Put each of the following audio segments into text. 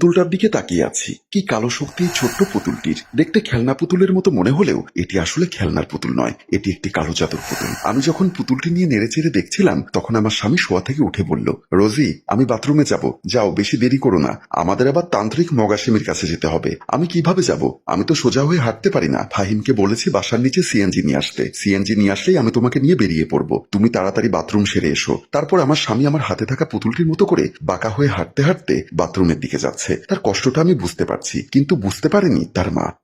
পুতুলটার দিকে তাকিয়ে আছি। কি কালো শক্তি এই ছোট্ট পুতুলটির। দেখতে খেলনা পুতুলের মতো মনে হলেও এটি আসলে খেলনার পুতুল নয়, এটি একটি কালো জাদুর পুতুল। আমি যখন পুতুলটি নিয়ে নেড়েচেড়ে দেখছিলাম তখন আমার স্বামী শোয়া থেকে উঠে বলল, রোজি আমি বাথরুমে যাব, যাও বেশি দেরি করো না, আমাদের আবার তান্ত্রিক মগাসেমির কাছে যেতে হবে। আমি কিভাবে যাব? আমি তো সোজা হয়ে হাঁটতে পারি না। ফাহিমকে বলেছি বাসার নিচে সিএনজি নিয়ে আসতে, সিএনজি নিয়ে আসলেই আমি তোমাকে নিয়ে বেরিয়ে পড়বো, তুমি তাড়াতাড়ি বাথরুম সেরে এসো। তারপর আমার স্বামী আমার হাতে থাকা পুতুলটির মতো করে বাঁকা হয়ে হাঁটতে হাঁটতে বাথরুমের দিকে যাচ্ছে। তার কষ্টটা আমি বুঝতে পারছি, কিন্তু বুঝতে পারেনি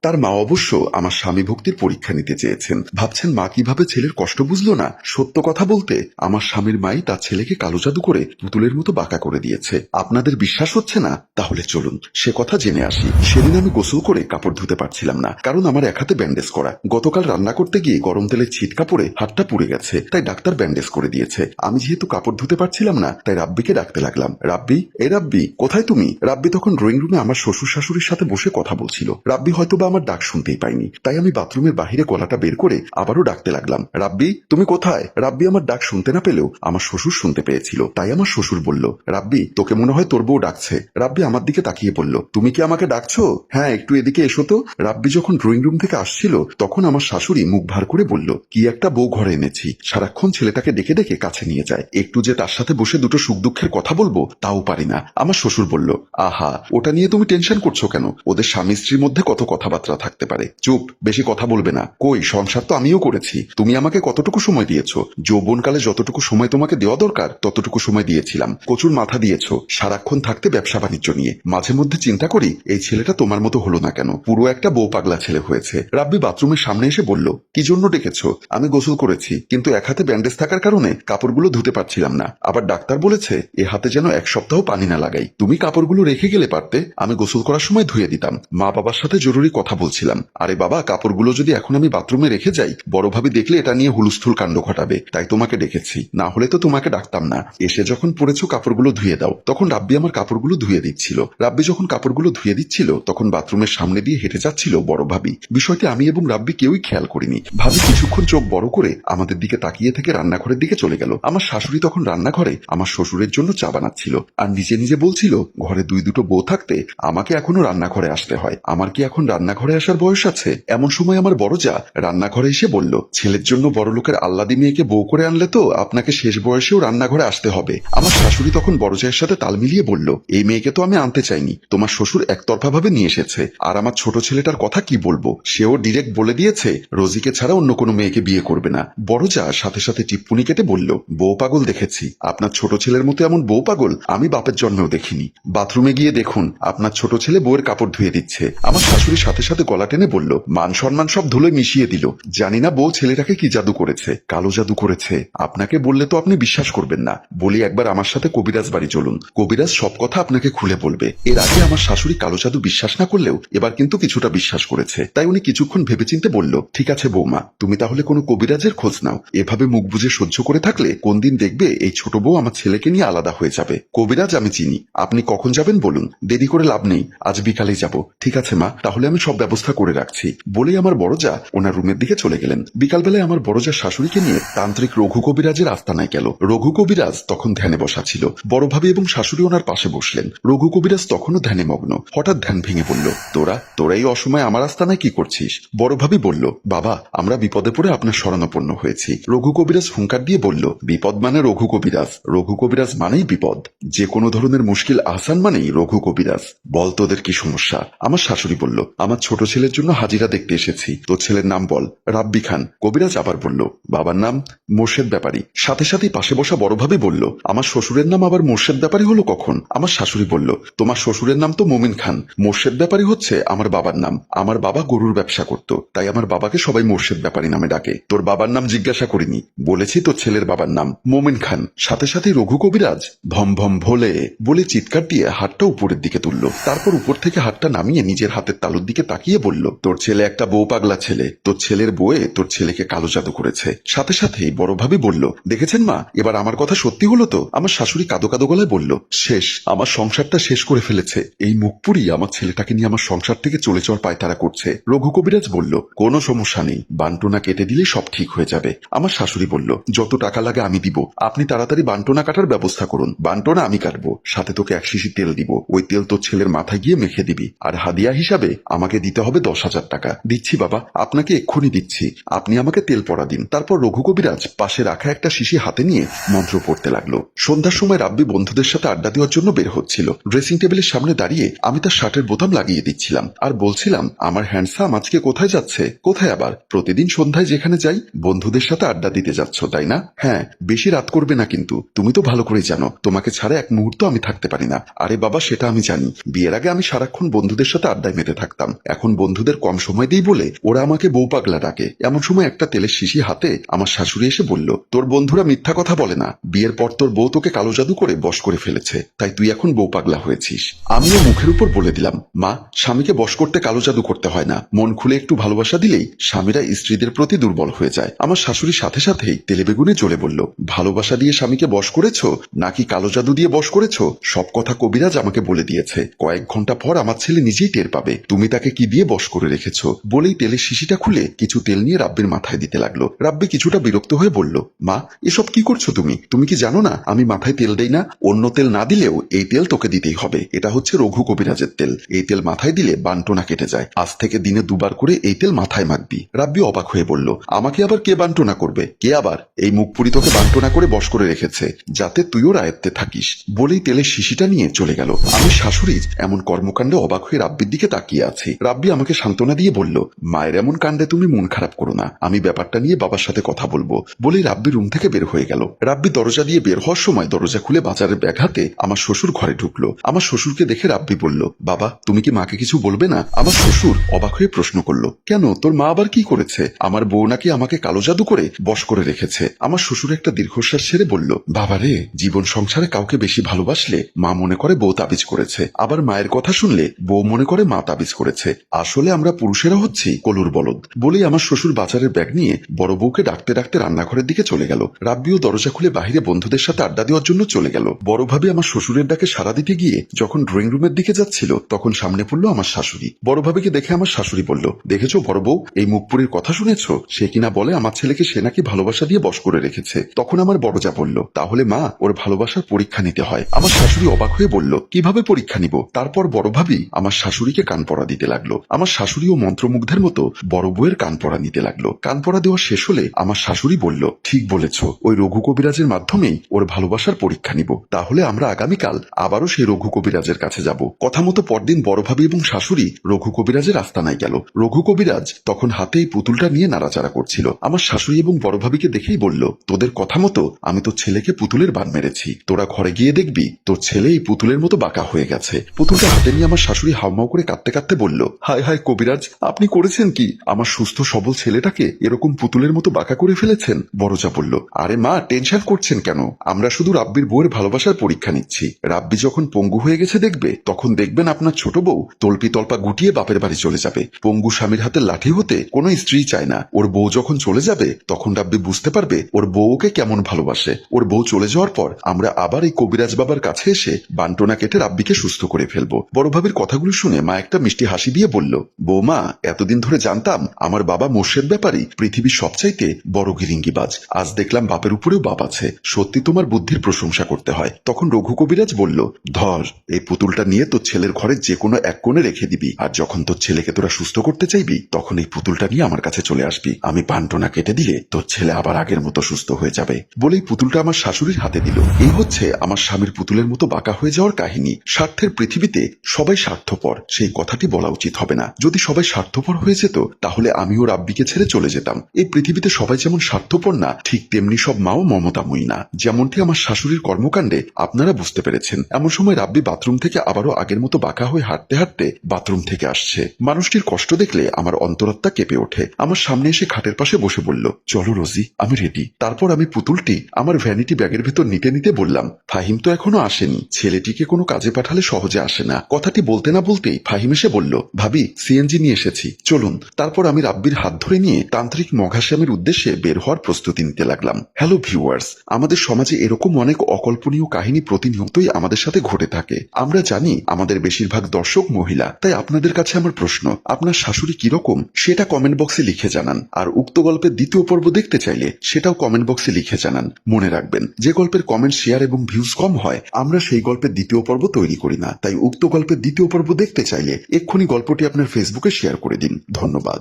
তার মা অবশ্য আমার স্বামী ভক্তির পরীক্ষা নিতে চেয়েছেন। ভাবছেন মা কিভাবে ছেলের কষ্ট বুঝলো না। সত্য কথা বলতে আমার স্বামীর মাই তার ছেলেকে কালো জাদু করে পুতুলের মতো বাঁকা করে দিয়েছে। আপনাদের বিশ্বাস হচ্ছে না? তাহলে চলুন সে কথা জেনে আসি। সেদিন আমি গোসল করে কাপড় ধুতে পারছিলাম না, কারণ আমার এক হাতে ব্যান্ডেজ করা। গতকাল রান্না করতে গিয়ে গরম তেলের ছিটকা পড়ে হাতটা পুড়ে গেছে, তাই ডাক্তার ব্যান্ডেজ করে দিয়েছে। আমি যেহেতু কাপড় ধুতে পারছিলাম না, তাই রাব্বিকে ডাকতে লাগলাম, রাব্বি, এ রাব্বি কোথায় তুমি? রাব্বি তখন ড্রয়িং রুমে আমার শ্বশুর শাশুড়ির সাথে বসে কথা বলছিল। রাব্বি হয়তোবা আমার ডাক শুনতেই পাইনি, তাই আমি বাথরুমের বাহিরে গলাটা বের করে আবারও ডাকতে লাগলাম, রাব্বি তুমি কোথায়? রাব্বি আমার ডাক শুনতে না পেলেও আমার শ্বশুর শুনতে পেয়েছিল, তাই আমার শ্বশুর বলল, রাব্বি তোকে মনে হয় তোর বউ ডাকছে। রাব্বি আমার দিকে তাকিয়ে বলল, তুমি কি আমাকে ডাকছো? হ্যাঁ একটু এদিকে এসো তো। রাব্বি যখন ড্রয়িং রুম থেকে আসছিল তখন আমার শাশুড়ি মুখ ভার করে বলল, কি একটা বউ ঘরে এনেছি, সারাক্ষণ ছেলেটাকে ডেকে ডেকে কাছে নিয়ে যায়, একটু যে তার সাথে বসে দুটো সুখ দুঃখের কথা বলবো তাও পারি না। আমার শ্বশুর বলল, আহা ওটা নিয়ে তুমি টেনশন করছো কেন? ওদের স্বামী স্ত্রীর মধ্যে কত কথাবার্তা থাকতে পারে, চুপ, বেশি কথা বলবে না। কই সংসার তো আমিও করেছি, তুমি আমাকে কতটুকু সময় দিয়েছো? যৌবনকালে যতটুকু সময় তোমাকে দেওয়া দরকার ততটুকু সময় দিয়েছিলাম। প্রচুর মাথা দিয়েছো সারাক্ষণ থাকতে ব্যবসা বাণিজ্য নিয়ে। মাঝে মধ্যে চিন্তা করি এই ছেলেটা তোমার মতো হলো না কেন, পুরো একটা বউ পাগলা ছেলে হয়েছে। রাব্বি বাথরুমের সামনে এসে বলল, কি জন্য ডেকেছো? আমি গোসল করেছি, কিন্তু এক হাতে ব্যান্ডেজ থাকার কারণে কাপড়গুলো ধুতে পারছিলাম না। আবার ডাক্তার বলেছে এ হাতে যেন এক সপ্তাহ পানি না লাগাই। তুমি কাপড়গুলো রেখে গেলে পারতে, আমি গোসল করার সময় ধুয়ে দিতাম। মা বাবার সাথে জরুরি কথা বলছিলাম। আরে বাবা, কাপড়গুলো যদি এখন আমি বাথরুমে রেখে যাই, বড় ভাবি দেখলে এটা নিয়ে হুলস্থুল কাণ্ড ঘটাবে, তাই তোমাকে ডেকেছি, না হলে তো তোমাকে ডাকতাম না। এসে যখন পড়েছো কাপড়গুলো ধুয়ে দাও। তখন রাব্বি আমার কাপড়গুলো ধুয়ে দিচ্ছিল। রাব্বি যখন কাপড়গুলো ধুয়ে দিচ্ছিল তখন বাথরুমের সামনে দিয়ে হেঁটে যাচ্ছিল বড় ভাবি। বিষয়টি আমি এবং রাব্বি কেউই খেয়াল করিনি। ভাবি কিছুক্ষণ চোখ বড় করে আমাদের দিকে তাকিয়ে থেকে রান্নাঘরের দিকে চলে গেল। আমার শাশুড়ি তখন রান্নাঘরে আমার শ্বশুরের জন্য চা বানাচ্ছিল আর নিজে নিজে বলছিল, ঘরে দুই দুটো বউ থাকতে আমাকে এখনো রান্নাঘরে আসতে হয়, আমার কি এখন রান্নাঘরে আসার বয়স আছে? এমন সময় আমার বড় যা রান্নাঘরে এসে বলল, ছেলের জন্য বড় লোকের আল্লাদি মেয়েকে বউ করে আনলে তো আপনাকে শেষ বয়সেও রান্নাঘরে আসতে হবে। আমার শাশুড়ি তখন বড় জায়ের সাথে তাল মিলিয়ে বলল, এই মেয়েকে তো আমি আনতে চাইনি, তোমার শ্বশুর একতরফা ভাবে নিয়ে এসেছে। আর আমার ছোট ছেলেটার কথা কি বলবো, সেও ডিরেক্ট বলে দিয়েছে রোজিকে ছাড়া অন্য কোনো মেয়েকে বিয়ে করবে না। বড় যা সাথে সাথে টিপ্পুনি কেটে বলল, বউ পাগল দেখেছি, আপনার ছোট ছেলের মতো এমন বউ পাগল আমি বাপের জন্মেও দেখিনি। বাথরুমে গিয়ে দেখুন আপনার ছোট ছেলে বউয়ের কাপড় ধুয়ে দিচ্ছে। আমার শাশুড়ি সাথে সাথে গলা টেনে বলল, মান সম্মান সব ধুলোয় মিশিয়ে দিল। জানি না বউ ছেলেটাকে কি জাদু করেছে, কালো জাদু করেছে। আপনাকে বললে তো আপনি বিশ্বাস করবেন না, বলি একবার আমার সাথে কবিরাজ বাড়ি চলুন, কবিরাজ সব কথা আপনাকে খুলে বলবে। এর আগে আমার শাশুড়ি কালো জাদু বিশ্বাস না করলেও এবার কিন্তু কিছুটা বিশ্বাস করেছে, তাই উনি কিছুক্ষণ ভেবেচিন্তে বলল, ঠিক আছে বৌমা, তুমি তাহলে কোনো কবিরাজের খোঁজ নাও। এভাবে মুখ বুঝে সহ্য করে থাকলে কোন দিন দেখবে এই ছোট বউ আমার ছেলেকে নিয়ে আলাদা হয়ে যাবে। কবিরাজ আমি চিনি, আপনি কখন যাবেন বলুন, দেরি করে লাভ নেই, আজ বিকালেই যাব। ঠিক আছে মা, তাহলে আমি সব ব্যবস্থা করে রাখছি। বলেই আমার বড় যা ওনার রুমের দিকে চলে গেলেন। বিকালবেলায় আমার বড় যা শাশুড়িকে নিয়ে তান্ত্রিক রঘু কবিরাজের আস্তানায় গেল। রঘু কবিরাজ তখন ধ্যানে বসা ছিল। বড় ভাবি এবং শাশুড়ি ওনার পাশে বসলেন। রঘু কবিরাজ তখনও ধ্যানে মগ্ন। হঠাৎ ধ্যান ভেঙে বলল, তোরা এই অসময়ে আমার আস্তানায় কি করছিস? বড় ভাবি বলল, বাবা আমরা বিপদে পড়ে আপনার শরণাপন্ন হয়েছি। রঘু কবিরাজ হুঙ্কার দিয়ে বলল, বিপদ মানে রঘু কবিরাজ, রঘু কবিরাজ মানেই বিপদ, যে কোনো ধরনের মুশকিল আহসান মানেই রঘু কবিরাজ, বল তোদের কি সমস্যা? আমার শাশুড়ি বলল, আমার ছোট ছেলের জন্য হাজিরা দেখতে এসেছি, তোর ছেলের নাম বল। রাব্বি খান। কবিরাজ আবার বলল, বাবার নাম মোর্শেদ ব্যাপারী। সাথে সাথেই পাশে বসা বড় ভাবি বলল, আমার শ্বশুরের নাম আবার মোর্শেদ ব্যাপারী হলো কখন? আমার শাশুড়ি বলল, তোমার শ্বশুরের নাম তো মোমিন খান, মোর্শেদ ব্যাপারী হচ্ছে আমার বাবার নাম। আমার বাবা গরুর ব্যবসা করত, তাই আমার বাবাকে সবাই মোর্শেদ ব্যাপারী নামে ডাকে। তোর বাবার নাম জিজ্ঞাসা করিনি, বলেছি তোর ছেলের বাবার নাম মোমিন খান। সাথে সাথেই রঘু কবিরাজ ভম ভম ভোলে বলে চিৎকার দিয়ে হাতটা উপরের দিকে তুলল। তারপর উপর থেকে হাতটা নামিয়ে নিজের হাতের তালুর দিকে তাকিয়ে বলল, তোর ছেলে একটা বউ পাগলা ছেলে, তোর ছেলের বউয়ে তোর ছেলেকে কালো জাদু করেছে। সাথে সাথেই বড় ভাবি বলল, দেখেছেন মা, এবার আমার কথা সত্যি হলো তো? আমার শাশুড়ি কাদো কাদো গলায় বলল, শেষ, আমার সংসারটা শেষ করে ফেলেছে এই মুখপুরি, আমার ছেলেটাকে নিয়ে আমার সংসার থেকে চলে যাওয়ার পায়তারা করছে। রঘু কবিরাজ বলল, কোনো সমস্যা নেই, বান্টনা কেটে দিলে সব ঠিক হয়ে যাবে। আমার শাশুড়ি বলল, যত টাকা লাগে আমি দিব, আপনি তাড়াতাড়ি বান্টনা কাটার ব্যবস্থা করুন, বান্টনা আমি কাটবো, সাথে তোকে 1 শিশি তেল দিব, ওই তেল তোর ছেলের মাথায় গিয়ে মেখে দিবি, আর হাদিয়া হিসাবে আমাকে দিতে হবে 10,000 টাকা। দিচ্ছি বাবা, আপনাকে এক্ষুনি দিচ্ছি, আপনি আমাকে তেল পরা দিন। তারপর রঘু কবিরাজ পাশে রাখা একটা শিশি হাতে নিয়ে মন্ত্র পড়তে লাগলো। সন্ধ্যার সময় রাব্বি বন্ধুদের সাথে আড্ডা দেওয়ার জন্য বের হচ্ছিল। ড্রেসিং টেবিলের সামনে দাঁড়িয়ে আমি তার শার্টের বোতাম লাগিয়ে দিচ্ছিলাম আর বলছিলাম, আমার হ্যান্ডসাম আজকে কোথায় যাচ্ছে? কোথায় আবার? প্রতিদিন সন্ধ্যায় যেখানে যাই বন্ধুদের সাথে আড্ডা দিতে যাচ্ছ তাই না? হ্যাঁ, বেশি রাত করবে না কিন্তু, তুমি তো ভালো করেই জানো তোমাকে ছাড়া এক মুহূর্ত আমি থাকতে পারি না। আরে বাবা, সেটা আমি জানি, বিয়ের আগে আমি সারাক্ষণ বন্ধুদের সাথে আড্ডায় মেতে থাকতাম, এখন বন্ধুদের কম সময় দিই বলে ওরা আমাকে বউ পাগলা ডাকে। এমন সময় একটা তেলের শিশি হাতে আমার শাশুড়ি এসে বলল, তোর বন্ধুরা মিথ্যা কথা বলে না, বিয়ের পর তোর বউ তোকে কালো জাদু করে বশ করে ফেলেছে, তাই তুই এখন বউ পাগলা হয়েছিস। আমিও মুখের উপর বলে দিলাম, মা, স্বামীকে বশ করতে কালো জাদু করতে হয় না, মন খুলে একটু ভালোবাসা দিলেই স্বামীরা স্ত্রীদের প্রতি দুর্বল হয়ে যায়। আমার শাশুড়ি সাথে সাথেই তেলে বেগুনে জ্বলে বলল, ভালোবাসা দিয়ে স্বামীকে বশ করেছো নাকি কালো জাদু দিয়ে বশ করেছো, সব কথা কবিরাজ আমাকে বলে দিয়েছে, কয়েক ঘন্টা পর আমার ছেলে নিজেই টের পাবে তুমি তাকে কি দিয়ে বশ করে রেখেছো। বলেই তেলের শিশিটা খুলে কিছু তেল নিয়ে রাব্বির মাথায় দিতে লাগলো। রাব্বি কিছুটা বিরক্ত হয়ে বলল, মা, এসব কি করছো তুমি? তুমি কি জানো না আমি মাথায় তেল দেই না? অন্য তেল না দিলেও এই তেল তোকে দিতেই হবে, এটা হচ্ছে রঘু কবিরাজের তেল, এই তেল মাথায় দিলে বান্টনা কেটে যায়, আজ থেকে দিনে 2 বার করে এই তেল মাথায় মাখবি। রাব্বি অবাক হয়ে বলল, আমাকে আবার কে বান্টনা করবে? কে আবার? এই মুখপুরি তোকে বান্টনা করে বশ করে রেখেছে যাতে তুইও আয়ত্তে থাকিস। বলেই তেলের শিশিটা নিয়ে চলে গেল। আমি শাশুড়ির এমন কর্মকাণ্ডে অবাক হয়ে রাব্বির দিকে তাকিয়ে আছি। রাব্বি আমাকে সান্ত্বনা দিয়ে বলল, মায়ের এমন কাণ্ডে তুমি মন খারাপ করো না, আমি ব্যাপারটা নিয়ে বাবার সাথে কথা বলবো। বলেই রাব্বি রুম থেকে বের হয়ে গেল। রাব্বি দরজা দিয়ে বের হওয়ার সময় দরজা খুলে বাজারের ব্যাগ হাতে আমার শ্বশুর ঘরে ঢুকলো। আমার শ্বশুরকে দেখে রাব্বি বলল, বাবা, তুমি কি মাকে কিছু বলবে না? আমার শ্বশুর অবাক হয়ে প্রশ্ন করলো, কেন, তোর মা আবার কি করেছে? আমার বউ নাকি আমাকে কালো জাদু করে বশ করে রেখেছে। আমার শ্বশুর একটা দীর্ঘশ্বাস ছেড়ে বলল, বাবারে, জীবন সংসারে কাউকে বেশি ভালোবাসলে মা মনে করে বউ তাবিজ করেছে, আবার মায়ের কথা শুনলে বউ মনে করে মা তাবিজ করেছে, আসলে আমরা পুরুষেরা হচ্ছি কলুর বলদ। বলেই আমার শ্বশুর বাজারের ব্যাগ নিয়ে বড় বউকে ডাকতে ডাকতে রান্নাঘরের দিকে চলে গেল। রাব্বিও দরজা খুলে বাহিরে বন্ধুদের সাথে আড্ডা দেওয়ার জন্য চলে গেল। বড় ভাবি আমার শ্বশুরের ডাকে সাড়া দিতে গিয়ে যখন ড্রয়িং রুমের দিকে যাচ্ছিল তখন সামনে পড়লো আমার শাশুড়ি। বড় ভাবিকে দেখে আমার শাশুড়ি বলল, দেখেছো বড় বউ, এই মুখপুরীর কথা শুনেছো? সে কিনা বলে আমার ছেলেকে সে নাকি ভালোবাসা দিয়ে বশ করে রেখেছে। তখন আমার বড়জা বলল, তাহলে মা, ওর ভালোবাসার পরীক্ষা নিতে হয়। আমার শাশুড়ি অবাক হয়ে বলল, কিভাবে পরীক্ষা নিব? তারপর বড় ভাবি আমার শাশুড়িকে কান পড়া দিতে লাগলো। আমার শাশুড়িও মন্ত্রমুগ্ধের মতো বড় বউয়ের কান পড়া নিতে লাগলো। কান পড়া দেওয়া শেষ হলে আমার শাশুড়ি বলল, ঠিক বলেছ, ওই রঘু কবিরাজের মাধ্যমেই ওর ভালোবাসার পরীক্ষা নিব। তাহলে আমরা আগামীকাল আবারও সেই রঘু কবিরাজের কাছে যাব। কথা মতো পরদিন বড় ভাবি এবং শাশুড়ি রঘু কবিরাজের আস্তানায় গেল। রঘু কবিরাজ তখন হাতে এই পুতুলটা নিয়ে নাড়াচাড়া করছিল। আমার শাশুড়ি এবং বড় ভাবিকে দেখেই বলল, তোদের কথা মতো আমি তোর ছেলেকে পুতুলের বান মেরেছি, তোরা ঘরে গিয়ে দেখবি তোর ছেলে এই পুতুলের মতো বাঁকা হয়ে গেছে। পুতুলটা হাতে নিয়ে আমার শাশুড়ি হাউমাউ করে কাঁদতে কাঁদতে বলল, হায় হায় কবিরাজ, আপনি করেছেন কি? আমার সুস্থ সবল ছেলেটাকে এরকম পুতুলের মতো বাঁকা করে ফেলেছেন। বড়জা বলল, আরে মা, টেনশন করছেন কেন? আমরা শুধু রাব্বির বউয়ের ভালোবাসার পরীক্ষা নিচ্ছি। রাব্বি যখন পঙ্গু হয়ে গেছে দেখবে, তখন দেখবেন আপনার ছোট বউ তল্পি তল্পা গুটিয়ে বাপের বাড়ি চলে যাবে। পঙ্গু স্বামীর হাতে লাঠি হতে কোনো স্ত্রী চায় না। ওর বউ যখন চলে যাবে তখন রাব্বি বুঝতে পারবে ওর বউকে কেমন ভালোবাসে। ওর বউ চলে যাওয়ার পর আমরা আবার এই কবিরাজ বাবার কাছে এসে বান্টনা কেটে রাব্বিকে সুস্থ করে ফেলবো। বড় ভাবির কথাগুলো শুনে মা একটা মিষ্টি হাসি দিয়ে বলল, বৌমা, এতদিন ধরে জানতাম আমার বাবা মোর্শেদ ব্যাপারী পৃথিবীর সবচাইতে বড় গিরিঙ্গিবাজ, আজ দেখলাম বাপের উপরেও বাপ আছে। সত্যি তোমার বুদ্ধির প্রশংসা করতে হয়। তখন রঘু কবিরাজ বলল, ধর, এই পুতুলটা নিয়ে তোর ছেলের ঘরে যে কোনো এক কোণে রেখে দিবি, আর যখন তোর ছেলেকে তোরা সুস্থ করতে চাইবি তখন এই পুতুলটা নিয়ে আমার কাছে চলে আসবি। আমি বান্টনা কেটে দিলে তোর ছেলে আবার আগের মতো সুস্থ হয়ে যাবে। বলেই পুতুলটা আমার শাশুড়ির হাতে দিল। এই হচ্ছে আমার স্বামীর পুতুলের মতো বাঁকা হয়ে যাওয়ার কাহিনী। স্বার্থের পৃথিবীতে সবাই স্বার্থপর, সেই কথাটি বলা উচিত হবে না। যদি সবাই স্বার্থপর হয়ে যেত তাহলে আমিও রাব্বিকে ছেড়ে চলে যেতাম। এই পৃথিবীতে সবাই যেমন স্বার্থপর না, ঠিক তেমনি সব মাও মমতাময়ী না। যেমনটি আমার শাশুড়ির কর্মকাণ্ডে আপনারা বুঝতে পেরেছেন। এমন সময় রাব্বি বাথরুম থেকে আবারও আগের মতো বাঁকা হয়ে হাঁটতে হাঁটতে বাথরুম থেকে আসছে। মানুষটির কষ্ট দেখলে আমার অন্তরাত্মা কেঁপে ওঠে। আমার সামনে এসে খাটের পাশে বসে বলল, চলো রোজি, আমি রেডি। তারপর আমি পুতুলটি আমার ভ্যানিটি ব্যাগের ভেতর নিতে নিতে বললাম, ফাহিম তো এখনো আসেনি, ছেলেটিকে কোনো কাজে পাঠালে সহজে আসে না। কথাটি বলতে না বলতেই ফাহিম এসে বলল, ভাবি, সিএনজি নিয়ে এসেছি, চলুন। তারপর আমি রাব্বির হাত ধরে নিয়ে তান্ত্রিক মঘাশ্যামের উদ্দেশ্যে বের হওয়ার প্রস্তুতি নিতে লাগলাম। হ্যালো ভিউয়ার্স, আমাদের সমাজে এরকম অনেক অকল্পনীয় কাহিনী প্রতিনিয়তই আমাদের সাথে ঘটে থাকে। আমরা জানি আমাদের বেশিরভাগ দর্শক মহিলা, তাই আপনাদের কাছে আমার প্রশ্ন, আপনার শাশুড়ি কিরকম সেটা কমেন্ট বক্সে লিখে জানান। আর উক্ত গল্পের দ্বিতীয় পর্ব দেখতে চাইলে সেটাও কমেন্ট বক্সে লিখে জানান। মনে রাখবেন, যে গল্পের কমেন্ট, শেয়ার এবং ভিউজ কম হয় আমরা সেই গল্পের দ্বিতীয় পর্ব তৈরি তৈরি করি না। তাই উক্ত গল্পের দ্বিতীয় পর্ব দেখতে চাইলে এক্ষুনি গল্পটি আপনার ফেসবুকে শেয়ার করে দিন। ধন্যবাদ।